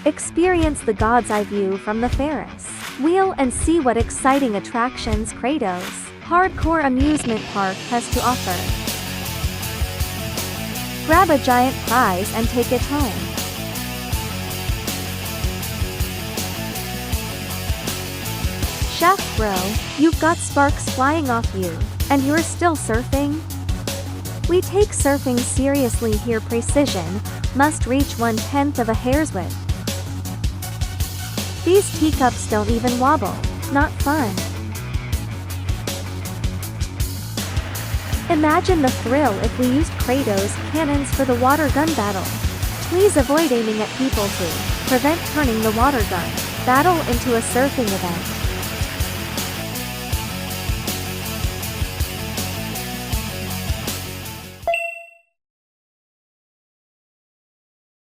Experience the God's Eye view from the Ferris wheel and see what exciting attractions Credo's hardcore amusement park has to offer. Grab a giant prize and take it home. Chef bro, you've got sparks flying off you, and you're still surfing? We take surfing seriously here. Precision must reach 1/10 of a hair's width. These teacups don't even wobble. Not fun. Imagine the thrill if we used Credo's cannons for the water gun battle. Please avoid aiming at people to prevent turning the water gun battle into a surfing event.